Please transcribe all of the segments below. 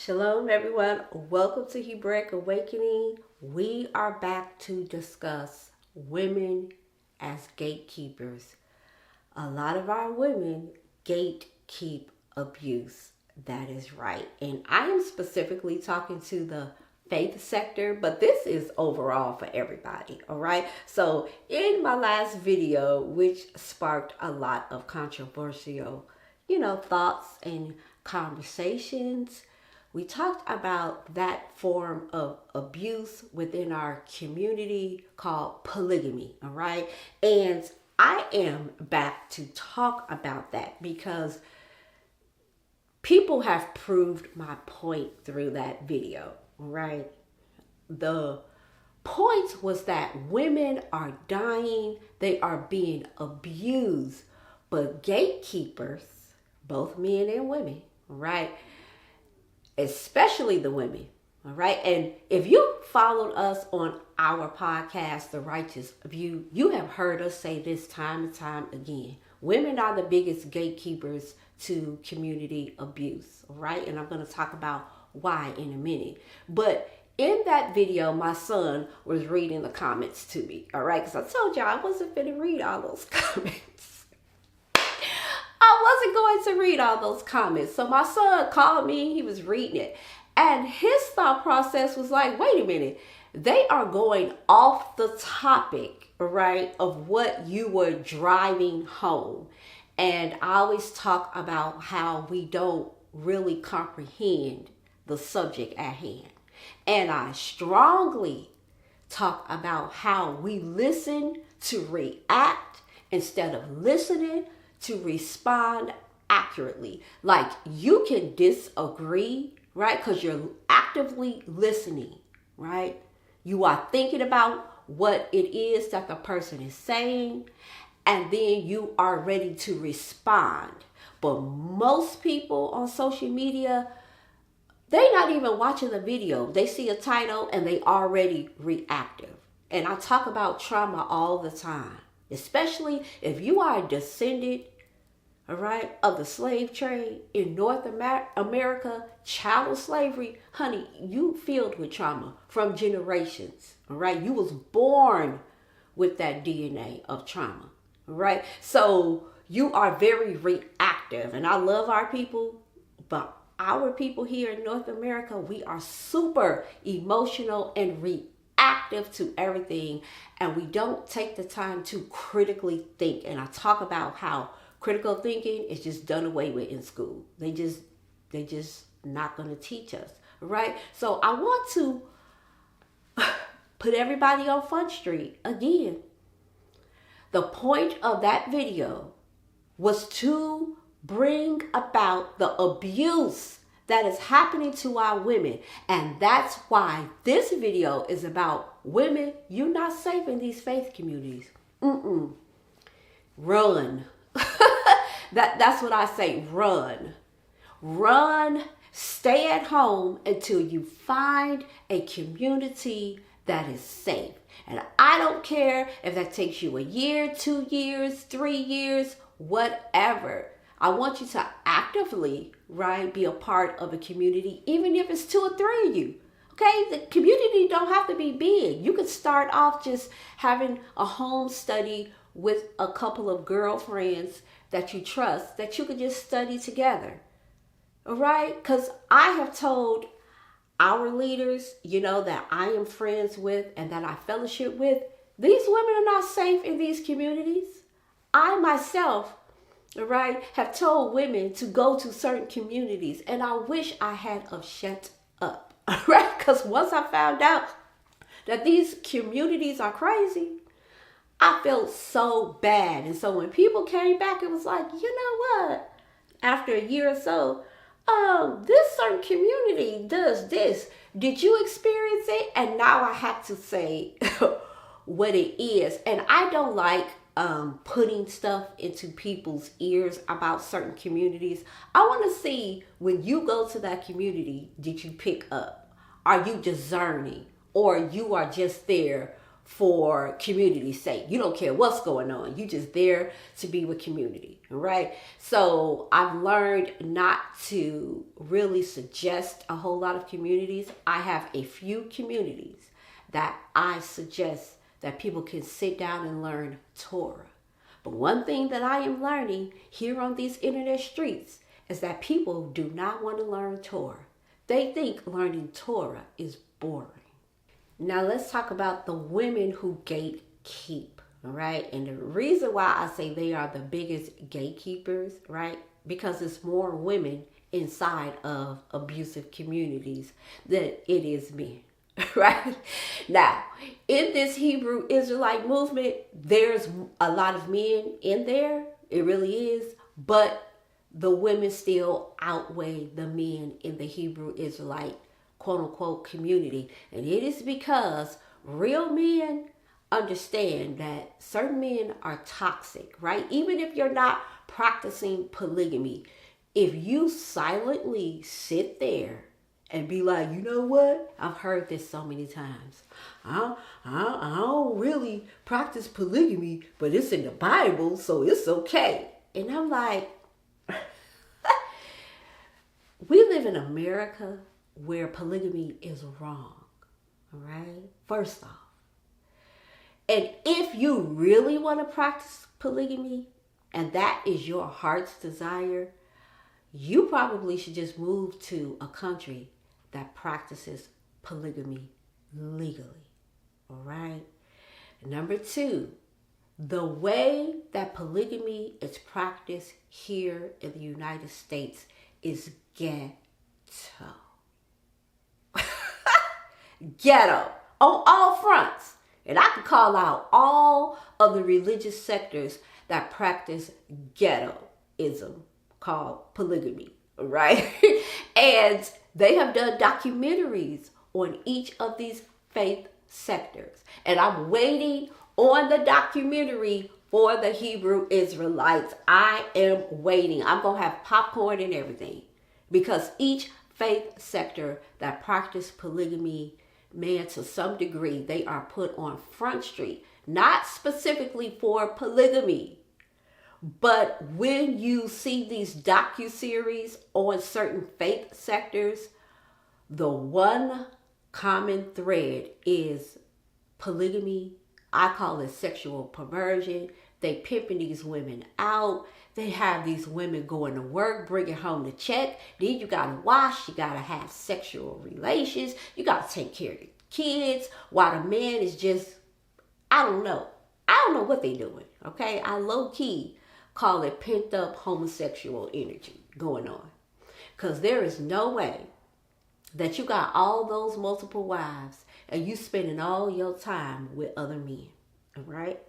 Shalom, everyone. Welcome to Hebraic Awakening. We are back to discuss women as gatekeepers. A lot of our women gatekeep abuse. That is right. And I am specifically talking to the faith sector, but this is overall for everybody. All right. So in my last video, which sparked a lot of controversial, thoughts and conversations, we talked about that form of abuse within our community called polygamy, all right? And I am back to talk about that because people have proved my point through that video, all right? The point was that women are dying, they are being abused, but gatekeepers, both men and women, right? Especially the women, all right? And if you followed us on our podcast, The Righteous View, you have heard us say this time and time again. Women are the biggest gatekeepers to community abuse, all right? And I'm going to talk about why in a minute. But in that video, my son was reading the comments to me, all right? Because I told y'all I wasn't going to read all those comments. I wasn't going to read all those comments. So my son called me, he was reading it. And his thought process was like, wait a minute, they are going off the topic, right, of what you were driving home. And I always talk about how we don't really comprehend the subject at hand. And I strongly talk about how we listen to react instead of listening to respond accurately. Like, you can disagree, right? Because you're actively listening, right? You are thinking about what it is that the person is saying, and then you are ready to respond. But most people on social media, they're not even watching the video. They see a title and they already reactive. And I talk about trauma all the time, especially if you are a descendant, all right, of the slave trade in North America, chattel slavery. Honey, you filled with trauma from generations, all right? You was born with that DNA of trauma, all right? So you are very reactive, and I love our people, but our people here in North America, we are super emotional and reactive to everything, and we don't take the time to critically think. And I talk about how critical thinking is just done away with in school. They just not going to teach us, right? So I want to put everybody on Front Street again. The point of that video was to bring about the abuse that is happening to our women. And that's why this video is about women. You're not safe in these faith communities. Run. That's what I say. Run, stay at home until you find a community that is safe. And I don't care if that takes you a year, 2 years, 3 years, whatever. I want you to actively, right, be a part of a community, even if it's 2 or 3 of you. Okay, the community don't have to be big. You could start off just having a home study with a couple of girlfriends that you trust, that you could just study together. All right? Because I have told our leaders, that I am friends with and that I fellowship with, these women are not safe in these communities. I myself, all right, have told women to go to certain communities, and I wish I had of shut up. All right? Because once I found out that these communities are crazy, I felt so bad. And so when people came back, it was like, you know what? After a year or so, this certain community does this. Did you experience it? And now I have to say what it is. And I don't like putting stuff into people's ears about certain communities. I want to see, when you go to that community, did you pick up? Are you discerning? Or you are just there for community's sake. You don't care what's going on. You just there to be with community, right? So I've learned not to really suggest a whole lot of communities. I have a few communities that I suggest that people can sit down and learn Torah. But one thing that I am learning here on these internet streets is that people do not want to learn Torah. They think learning Torah is boring. Now let's talk about the women who gatekeep, all right? And the reason why I say they are the biggest gatekeepers, right? Because it's more women inside of abusive communities than it is men, right? Now, in this Hebrew Israelite movement, there's a lot of men in there. It really is. But the women still outweigh the men in the Hebrew Israelite quote unquote community. And it is because real men understand that certain men are toxic, right? Even if you're not practicing polygamy, if you silently sit there and be like, you know what? I've heard this so many times. I don't really practice polygamy, but it's in the Bible, so it's okay. And I'm like, we live in America where polygamy is wrong, all right? First off. And if you really want to practice polygamy, and that is your heart's desire, you probably should just move to a country that practices polygamy legally, all right? Number two, the way that polygamy is practiced here in the United States is ghetto. Ghetto on all fronts. And I could call out all of the religious sectors that practice ghettoism called polygamy, right? And they have done documentaries on each of these faith sectors. And I'm waiting on the documentary for the Hebrew Israelites. I am waiting. I'm going to have popcorn and everything. Because each faith sector that practice polygamy, man, to some degree, they are put on Front Street. Not specifically for polygamy. But when you see these docuseries on certain faith sectors, the one common thread is polygamy. I call it sexual perversion. They pimping these women out. They have these women going to work, bringing home the check. Then you got to wash. You got to have sexual relations. You got to take care of the kids while the man is just, I don't know what they doing, okay? I low-key call it pent-up homosexual energy going on. Because there is no way that you got all those multiple wives and you spending all your time with other men, all right?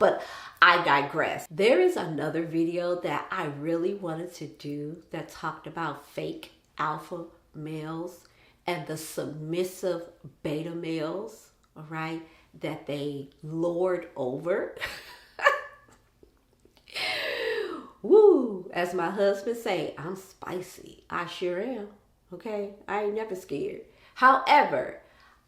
But I digress. There is another video that I really wanted to do that talked about fake alpha males and the submissive beta males, all right, that they lord over. Woo, as my husband say, I'm spicy. I sure am, okay? I ain't never scared. However,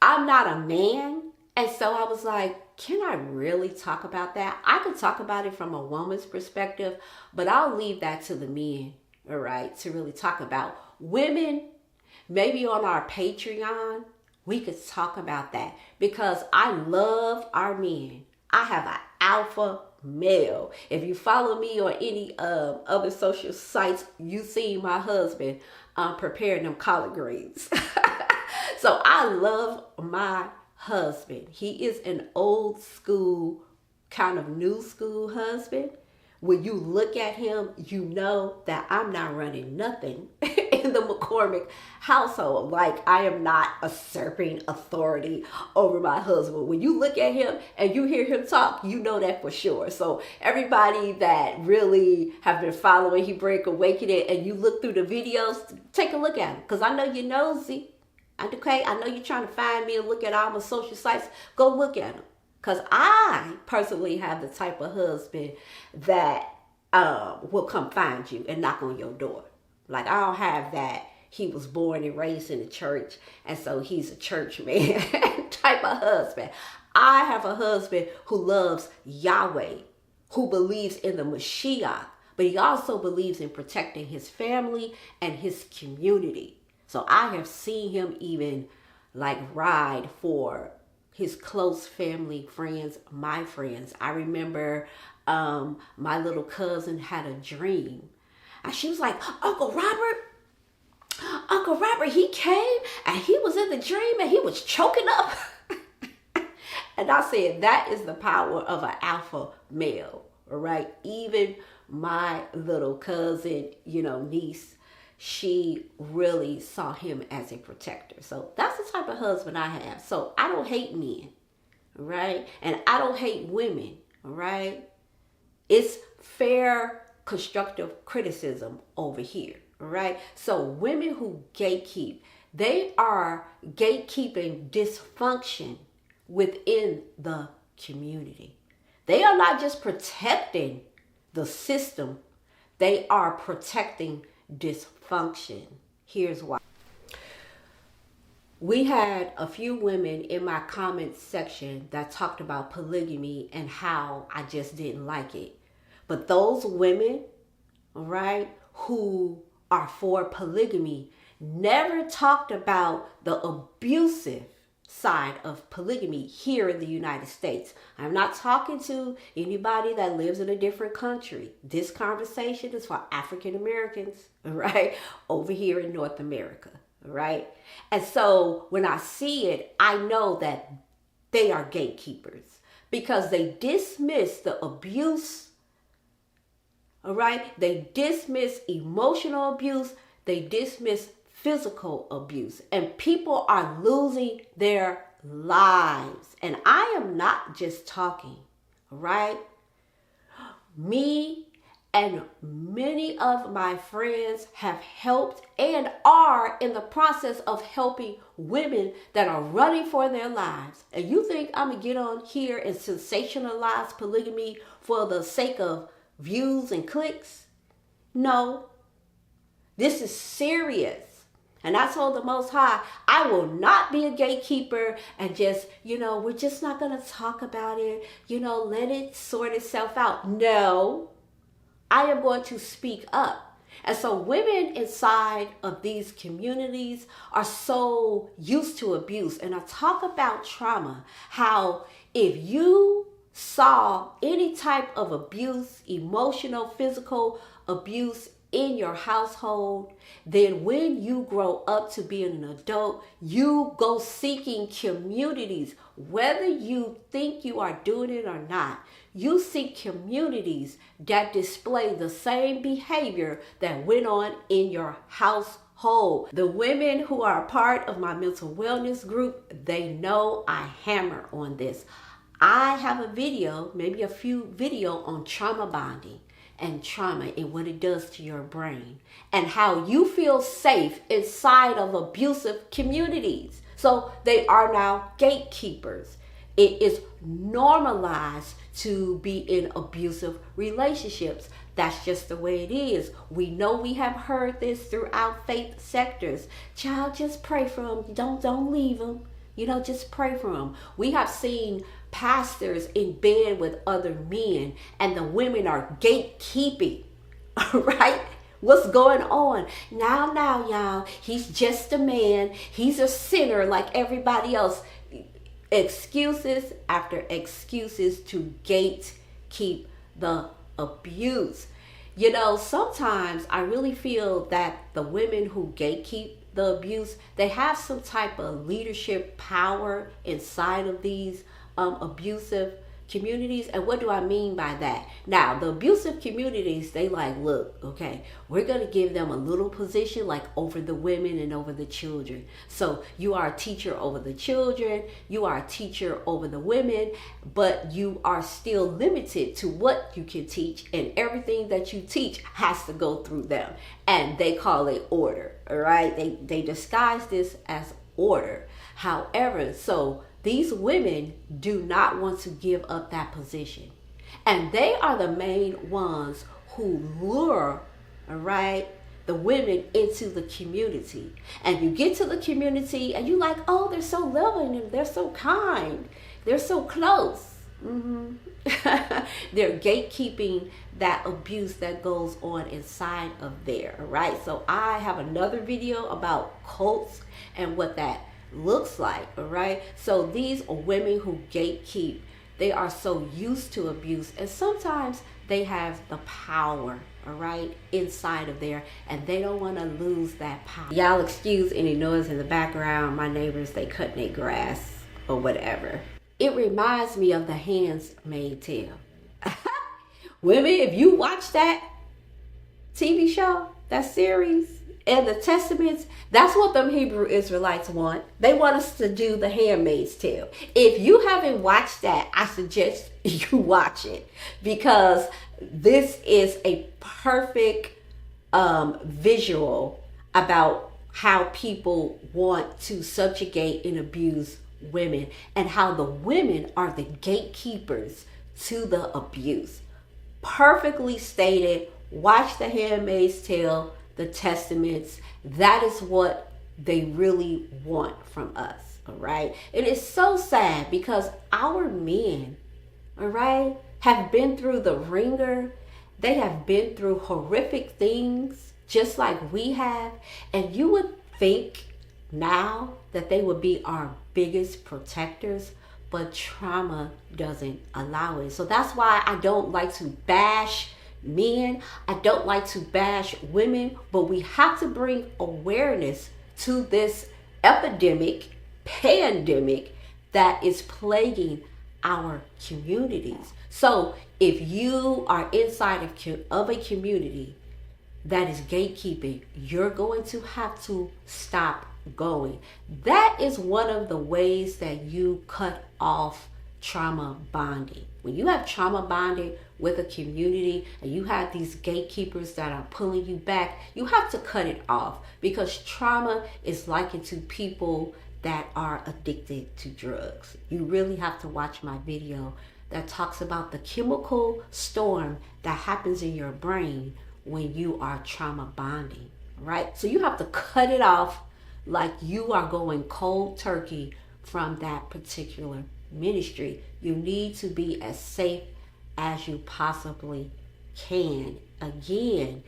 I'm not a man, and so I was like, can I really talk about that? I could talk about it from a woman's perspective, but I'll leave that to the men, all right, to really talk about. Women, maybe on our Patreon, we could talk about that because I love our men. I have an alpha male. If you follow me on any other social sites, you see my husband preparing them collard greens. So I love my husband. He is an old school, kind of new school husband. When you look at him, you know that I'm not running nothing in the McCormick household. Like, I am not usurping authority over my husband. When you look at him and you hear him talk, you know that for sure. So everybody that really have been following Hebraic Awakening and you look through the videos, take a look at him. Because I know you're nosy. Okay, I know you're trying to find me and look at all my social sites. Go look at him. Because I personally have the type of husband that will come find you and knock on your door. Like, I don't have that. He was born and raised in the church, and so he's a church man type of husband. I have a husband who loves Yahweh, who believes in the Mashiach, but he also believes in protecting his family and his community. So I have seen him even like ride for his close family, friends, my friends. I remember my little cousin had a dream. And she was like, Uncle Robert, he came and he was in the dream and he was choking up. And I said, that is the power of an alpha male, all right? Even my little cousin, niece, she really saw him as a protector. So that's the type of husband I have. So I don't hate men, all right? And I don't hate women, all right? It's fair, constructive criticism over here, all right? So women who gatekeep, they are gatekeeping dysfunction within the community. They are not just protecting the system, they are protecting dysfunction. Here's why. We had a few women in my comments section that talked about polygamy and how I just didn't like it. But those women, all right, who are for polygamy never talked about the abusive side of polygamy here in the United States. I'm not talking to anybody that lives in a different country. This conversation is for African Americans, right? Over here in North America, right? And so when I see it, I know that they are gatekeepers because they dismiss the abuse, all right? They dismiss emotional abuse. They dismiss physical abuse, and people are losing their lives. And I am not just talking, right? Me and many of my friends have helped and are in the process of helping women that are running for their lives. And you think I'm gonna get on here and sensationalize polygamy for the sake of views and clicks? No, this is serious. And I told the Most High, I will not be a gatekeeper and just, we're just not going to talk about it. Let it sort itself out. No, I am going to speak up. And so women inside of these communities are so used to abuse. And I talk about trauma, how if you saw any type of abuse, emotional, physical abuse in your household, then when you grow up to be an adult, you go seeking communities. Whether you think you are doing it or not, you seek communities that display the same behavior that went on in your household. The women who are a part of my mental wellness group, they know I hammer on this. I have a video, maybe a few video on trauma bonding and trauma and what it does to your brain and how you feel safe inside of abusive communities. So they are now gatekeepers. It is normalized to be in abusive relationships. That's just the way it is. We know we have heard this throughout faith sectors. Child, just pray for them. Don't leave them. Just pray for them. We have seen pastors in bed with other men and the women are gatekeeping, right? What's going on? Now, y'all, he's just a man. He's a sinner like everybody else. Excuses after excuses to gatekeep the abuse. Sometimes I really feel that the women who gatekeep the abuse, they have some type of leadership power inside of these abusive communities. And what do I mean by that? Now, the abusive communities, they look, okay, we're going to give them a little position like over the women and over the children. So you are a teacher over the children, you are a teacher over the women, but you are still limited to what you can teach, and everything that you teach has to go through them. And they call it order, all right? They disguise this as order. However, so these women do not want to give up that position. And they are the main ones who lure, all right, the women into the community. And you get to the community and you like, oh, they're so loving and they're so kind. They're so close. They're gatekeeping that abuse that goes on inside of there, right? So I have another video about cults and what that looks like, all right? So these women who gatekeep, they are so used to abuse, and sometimes they have the power, all right, inside of there, and they don't want to lose that power. Y'all excuse any noise in the background. My neighbors, they cutting their grass or whatever. It reminds me of The Handmaid's Tale. Women, if you watch that TV show, that series, and the Testaments, that's what them Hebrew Israelites want. They want us to do The Handmaid's Tale. If you haven't watched that, I suggest you watch it, because this is a perfect visual about how people want to subjugate and abuse women, and how the women are the gatekeepers to the abuse. Perfectly stated. Watch The Handmaid's Tale, the Testaments. That is what they really want from us, all right? It is so sad because our men, all right, have been through the ringer. They have been through horrific things just like we have, and you would think now that they would be our biggest protectors, but trauma doesn't allow it. So that's why I don't like to bash men. I don't like to bash women, but we have to bring awareness to this epidemic, pandemic that is plaguing our communities. So if you are inside of a community that is gatekeeping, you're going to have to stop going. That is one of the ways that you cut off trauma bonding. When you have trauma bonding with a community and you have these gatekeepers that are pulling you back, you have to cut it off, because trauma is likened to people that are addicted to drugs. You really have to watch my video that talks about the chemical storm that happens in your brain when you are trauma bonding, right? So you have to cut it off, like you are going cold turkey from that particular ministry. You need to be as safe as you possibly can. Again,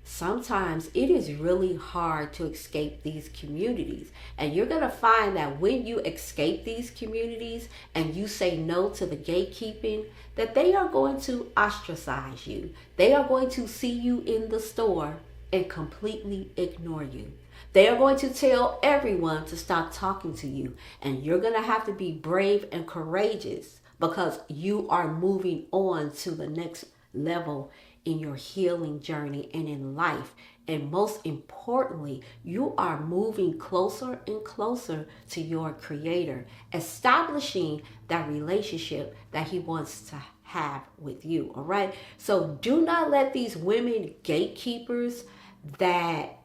sometimes it is really hard to escape these communities, and you're going to find that when you escape these communities and you say no to the gatekeeping, that they are going to ostracize you. They are going to see you in the store and completely ignore you. They are going to tell everyone to stop talking to you, and you're going to have to be brave and courageous, because you are moving on to the next level in your healing journey and in life. And most importantly, you are moving closer and closer to your Creator, establishing that relationship that He wants to have with you. All right. So do not let these women gatekeepers that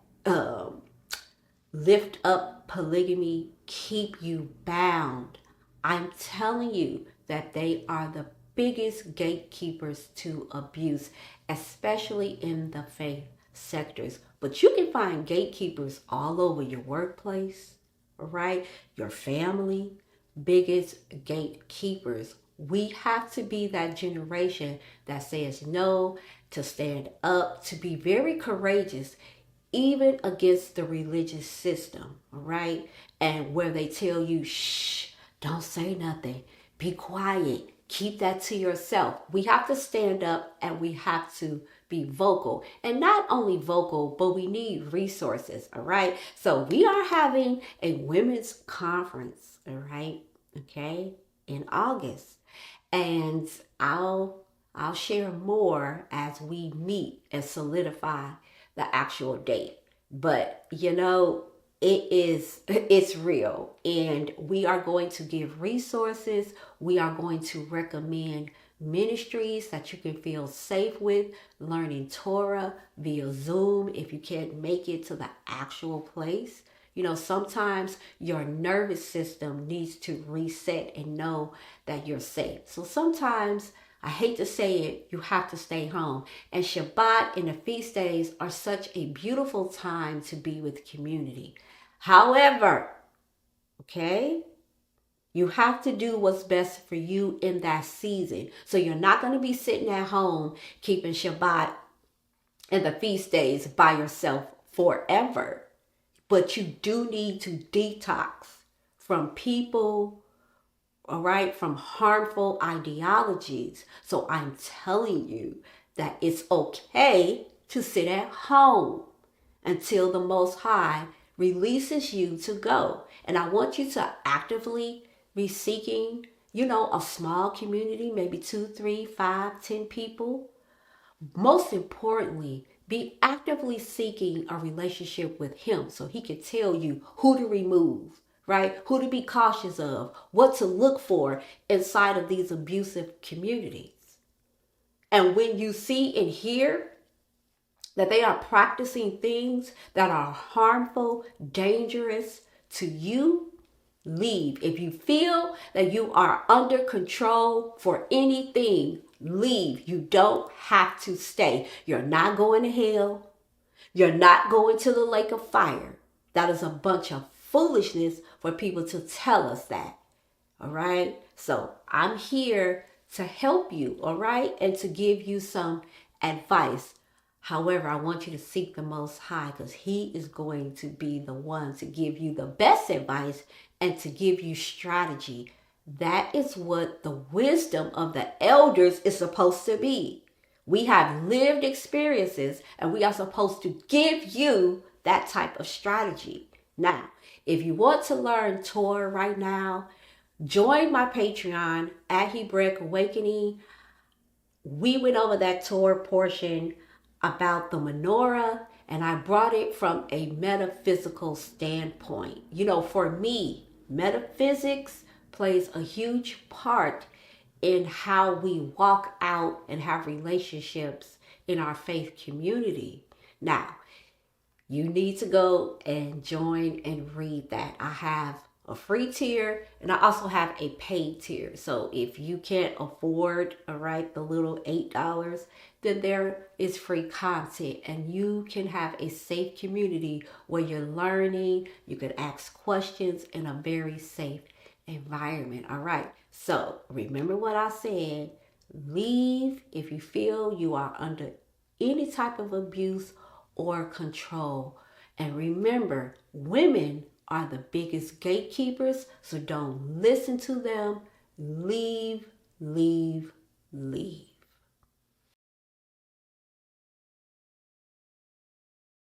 lift up polygamy keep you bound. I'm telling you that they are the biggest gatekeepers to abuse, especially in the faith sectors. But you can find gatekeepers all over your workplace, right? Your family, biggest gatekeepers. We have to be that generation that says no, to stand up, to be very courageous, even against the religious system, right? And where they tell you, shh, don't say nothing, be quiet, keep that to yourself. We have to stand up and we have to be vocal. And not only vocal, but we need resources, all right? So we are having a women's conference, all right? Okay, in August. And I'll share more as we meet and solidify the actual date. But you know, it's real, and we are going to give resources. We are going to recommend ministries that you can feel safe with, learning Torah via Zoom if you can't make it to the actual place. You know, sometimes your nervous system needs to reset and know that you're safe. So sometimes I hate to say it, you have to stay home. And Shabbat and the feast days are such a beautiful time to be with community. However, okay, you have to do what's best for you in that season. So you're not going to be sitting at home keeping Shabbat and the feast days by yourself forever. But you do need to detox from people, all right, from harmful ideologies. So I'm telling you that it's okay to sit at home until the Most High releases you to go. And I want you to actively be seeking, a small community, maybe 2, 3, 5, 10 people. Most importantly, be actively seeking a relationship with him so he can tell you who to remove, right? Who to be cautious of, what to look for inside of these abusive communities. And when you see and hear that they are practicing things that are harmful, dangerous to you, leave. If you feel that you are under control for anything, leave. You don't have to stay. You're not going to hell. You're not going to the lake of fire. That is a bunch of foolishness for people to tell us that. All right? So I'm here to help you, all right? And to give you some advice. However, I want you to seek the Most High because he is going to be the one to give you the best advice and to give you strategy. That is what the wisdom of the elders is supposed to be. We have lived experiences and we are supposed to give you that type of strategy. Now, if you want to learn Torah right now, join my Patreon at Hebraic Awakening. We went over that Torah portion about the menorah, and I brought it from a metaphysical standpoint. For me, metaphysics plays a huge part in how we walk out and have relationships in our faith community. Now, you need to go and join and read that. I have a free tier and I also have a paid tier. So if you can't afford, all right, the little $8, then there is free content and you can have a safe community where you're learning, you can ask questions in a very safe environment. All right. So remember what I said. Leave if you feel you are under any type of abuse or control. And remember, women are the biggest gatekeepers, so don't listen to them. Leave, leave, leave.